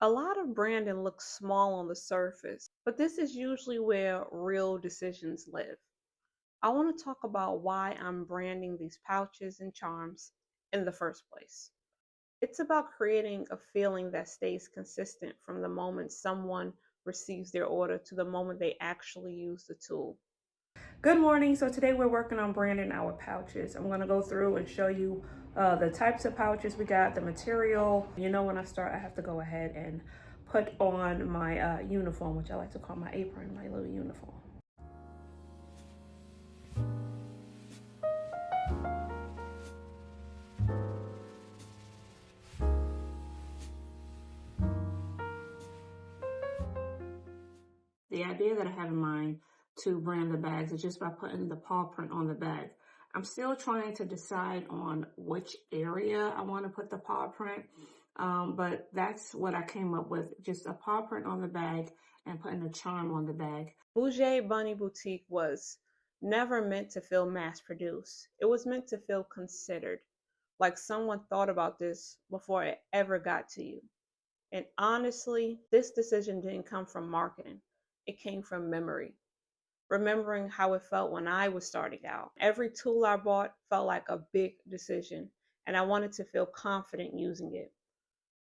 A lot of branding looks small on the surface, but this is usually where real decisions live. I want to talk about why I'm branding these pouches and charms in the first place. It's about creating a feeling that stays consistent from the moment someone receives their order to the moment they actually use the tool. Good morning. So today we're working on branding our pouches. I'm going to go through and show you the types of pouches we got, the material. You know, when I start, I have to go ahead and put on my uniform, which I like to call my apron, my little uniform. The idea that I have in mind to brand the bags is just by putting the paw print on the bag. I'm still trying to decide on which area I want to put the paw print, but that's what I came up with, just a paw print on the bag and putting a charm on the bag. Boujee Bunny Boutique was never meant to feel mass produced. It was meant to feel considered, like someone thought about this before it ever got to you. And honestly, this decision didn't come from marketing. It came from memory. Remembering how it felt when I was starting out. Every tool I bought felt like a big decision, and I wanted to feel confident using it.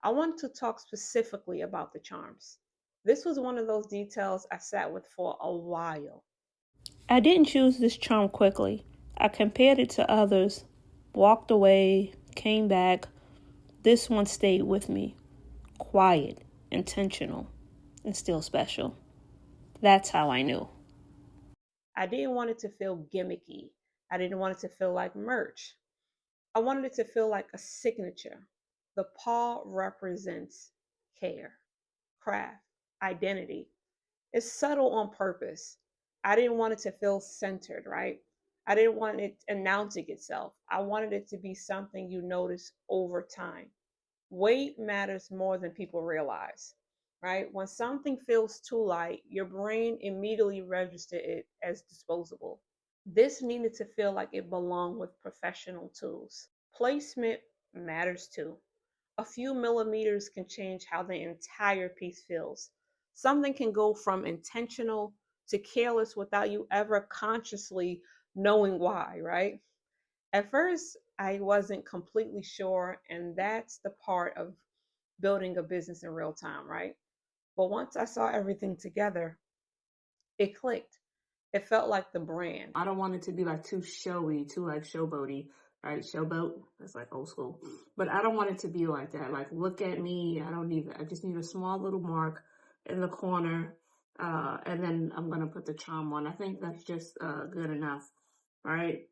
I wanted to talk specifically about the charms. This was one of those details I sat with for a while. I didn't choose this charm quickly. I compared it to others, walked away, came back. This one stayed with me. Quiet, intentional, and still special. That's how I knew. I didn't want it to feel gimmicky. I didn't want it to feel like merch. I wanted it to feel like a signature. The paw represents care, craft, identity. It's subtle on purpose. I didn't want it to feel centered, right? I didn't want it announcing itself. I wanted it to be something you notice over time. Weight matters more than people realize, right? When something feels too light, your brain immediately registers it as disposable. This needed to feel like it belonged with professional tools. Placement matters too. A few millimeters can change how the entire piece feels. Something can go from intentional to careless without you ever consciously knowing why, right? At first, I wasn't completely sure, and that's the part of building a business in real time, right? But once I saw everything together, it clicked. It felt like the brand. I don't want it to be like too showy, too like showboaty, right? Showboat, that's like old school. But I don't want it to be like that. Like, look at me. I don't need that. I just need a small little mark in the corner. And then I'm going to put the charm on. I think that's just good enough, right?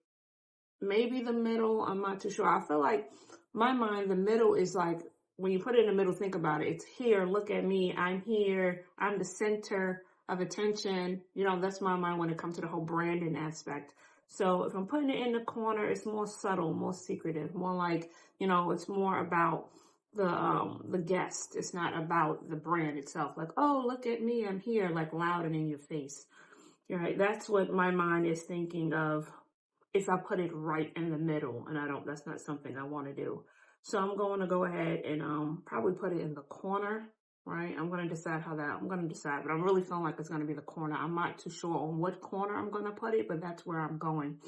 Maybe the middle, I'm not too sure. I feel like my mind, the middle is like, when you put it in the middle, think about it. It's here, look at me, I'm here, I'm the center of attention. You know, that's my mind when it comes to the whole branding aspect. So if I'm putting it in the corner, it's more subtle, more secretive, more like, you know, it's more about the guest. It's not about the brand itself. Like, oh, look at me, I'm here, like loud and in your face. You're right. That's what my mind is thinking of if I put it right in the middle, and that's not something I want to do. So I'm going to go ahead and probably put it in the corner, right? I'm going to decide but I'm really feeling like it's going to be the corner. I'm not too sure on what corner I'm going to put it, but that's where I'm going.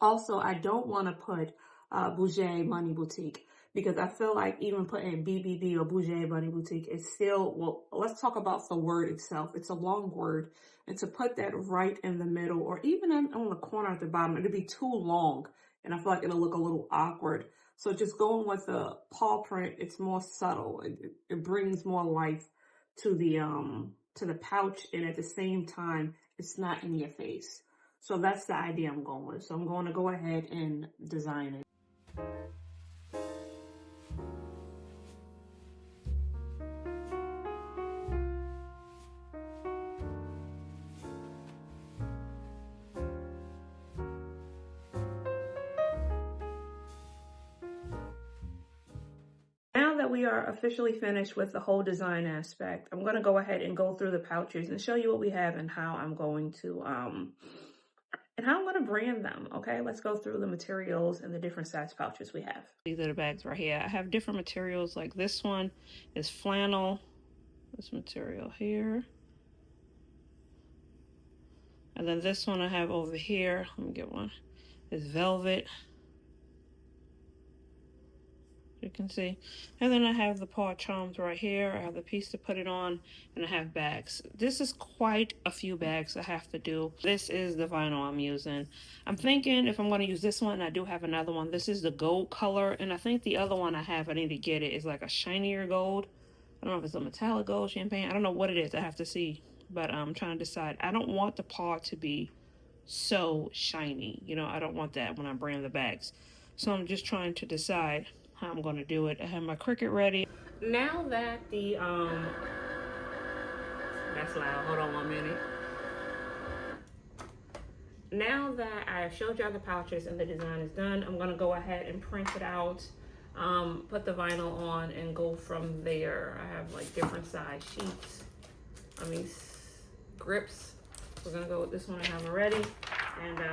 Also, I don't want to put Boujee Bunny Boutique because I feel like even putting BBB or Boujee Bunny Boutique is still, well, let's talk about the word itself. It's a long word. And to put that right in the middle or even on the corner at the bottom, it'd be too long. And I feel like it'll look a little awkward. So just going with the paw print, it's more subtle. It brings more life to the pouch, and at the same time, it's not in your face. So that's the idea I'm going with. So I'm going to go ahead and design it. Now that we are officially finished with the whole design aspect, I'm going to go ahead and go through the pouches and show you what we have and how I'm going to and how I'm going to brand them. Okay, let's go through the materials and the different size pouches we have. These are the bags right here. I have different materials, like this one is flannel, this material here. And then this one I have over here, let me get one, is velvet. You can see. And then I have the paw charms right here. I have the piece to put it on, and I have bags. This is quite a few bags I have to do. This is the vinyl I'm using. I'm thinking if I'm going to use this one, I do have another one. This is the gold color, and I think the other one I have, I need to get it, is like a shinier gold. I don't know if it's a metallic gold, champagne. I don't know what it is. I have to see. But I'm trying to decide. I don't want the paw to be so shiny. You know, I don't want that when I brand the bags. So I'm just trying to decide how I'm going to do it. I have my Cricut ready. Now that the, that's loud. Hold on 1 minute. Now that I've showed y'all the pouches and the design is done, I'm going to go ahead and print it out, put the vinyl on, and go from there. I have like different size sheets. Grips. We're going to go with this one I have already. And we're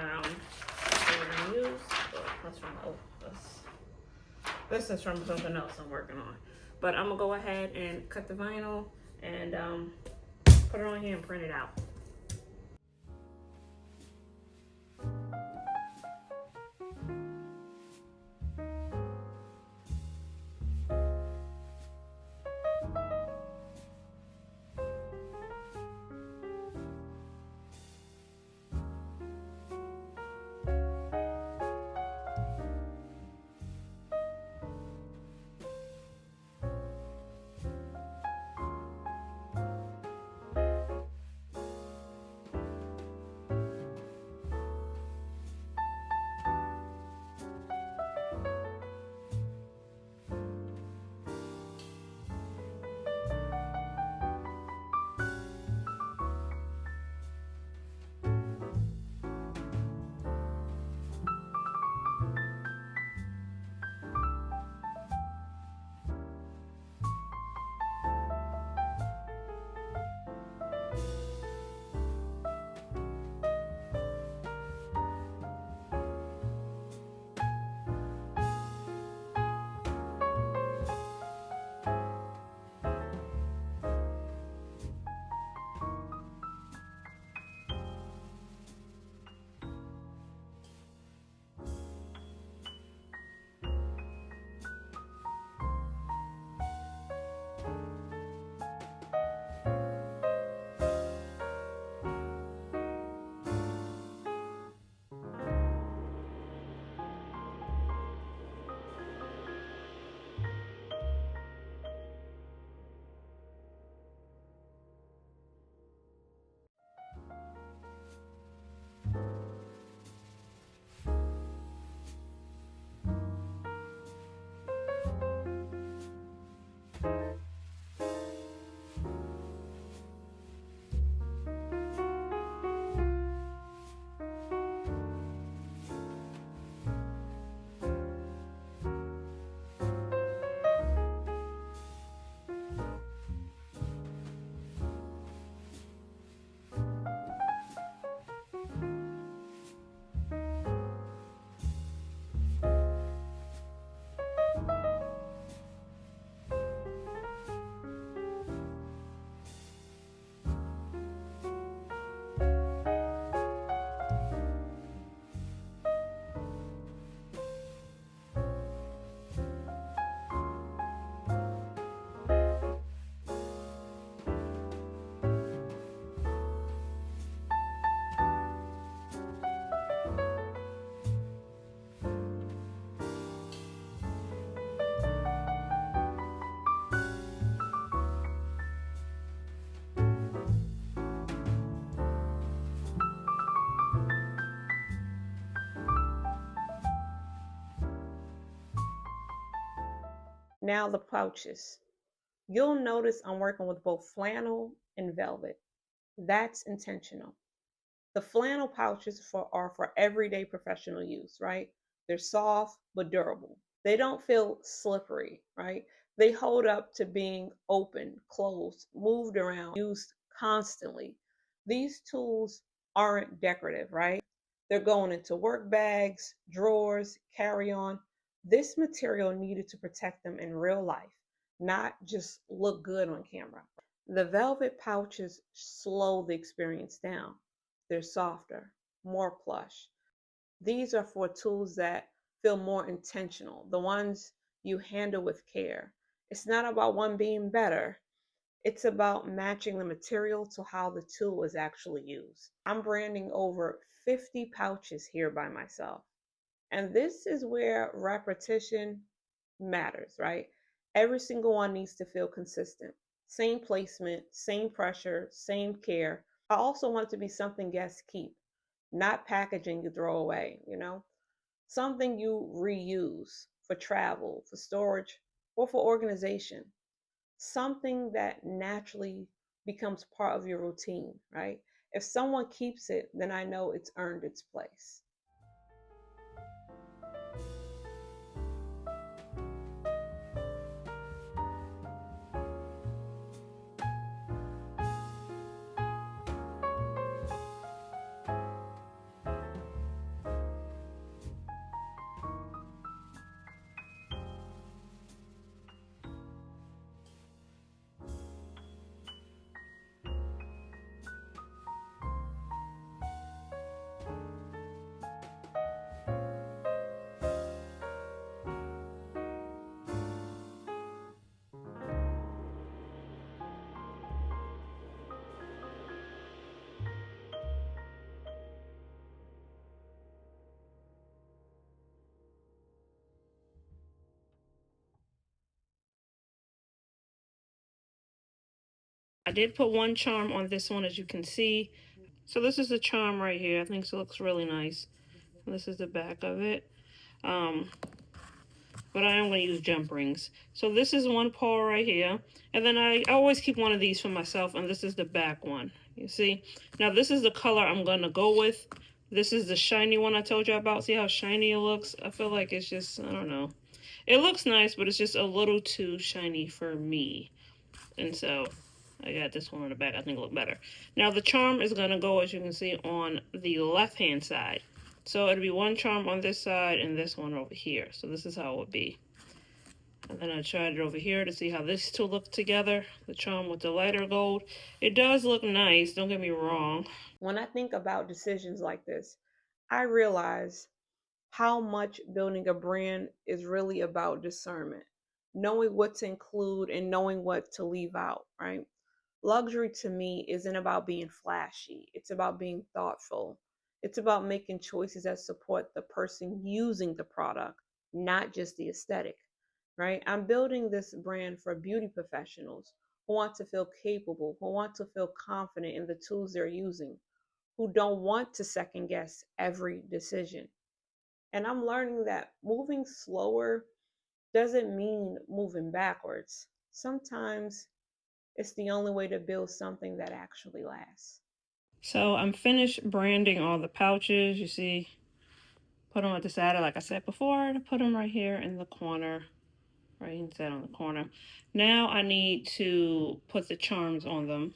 going to use, that's from, this is from something else I'm working on. But I'm going to go ahead and cut the vinyl and put it on here and print it out. Now the pouches. You'll notice I'm working with both flannel and velvet. That's intentional. The flannel pouches are for everyday professional use, right? They're soft but durable. They don't feel slippery, right? They hold up to being open, closed, moved around, used constantly. These tools aren't decorative, right? They're going into work bags, drawers, carry-on. This material needed to protect them in real life, not just look good on camera. The velvet pouches slow the experience down. They're softer, more plush. These are for tools that feel more intentional, the ones you handle with care. It's not about one being better, it's about matching the material to how the tool is actually used. I'm branding over 50 pouches here by myself. And this is where repetition matters, right? Every single one needs to feel consistent. Same placement, same pressure, same care. I also want it to be something guests keep, not packaging you throw away. Something you reuse for travel, for storage, or for organization. Something that naturally becomes part of your routine, right? If someone keeps it, then I know it's earned its place. I did put one charm on this one, as you can see. So this is the charm right here. I think it looks really nice. This is the back of it. Um, but I am going to use jump rings. So this is one paw right here. And then I always keep one of these for myself, and this is the back one. You see? Now this is the color I'm going to go with. This is the shiny one I told you about. See how shiny it looks? I feel like it's just, I don't know. It looks nice, but it's just a little too shiny for me. And so I got this one on the back. I think it look better. Now the charm is going to go, as you can see, on the left hand side. So it'll be one charm on this side and this one over here. So this is how it would be. And then I tried it over here to see how this two look together. The charm with the lighter gold. It does look nice, don't get me wrong. When I think about decisions like this, I realize how much building a brand is really about discernment, knowing what to include and knowing what to leave out, right? Luxury to me isn't about being flashy, it's about being thoughtful. It's about making choices that support the person using the product, not just the aesthetic, right? I'm building this brand for beauty professionals who want to feel capable, who want to feel confident in the tools they're using, who don't want to second guess every decision. And I'm learning that moving slower doesn't mean moving backwards. Sometimes it's the only way to build something that actually lasts. So I'm finished branding all the pouches. You see, put them at the side, like I said before, to put them right here in the corner. Right inside on the corner. Now I need to put the charms on them.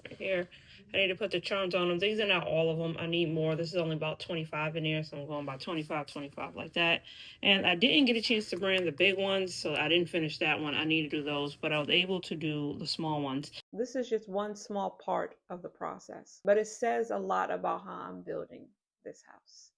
Right here. I need to put the charms on them. These are not all of them. I need more. This is only about 25 in there, so I'm going by 25, 25 like that. And I didn't get a chance to brand the big ones, so I didn't finish that one. I need to do those, but I was able to do the small ones. This is just one small part of the process, but it says a lot about how I'm building this house.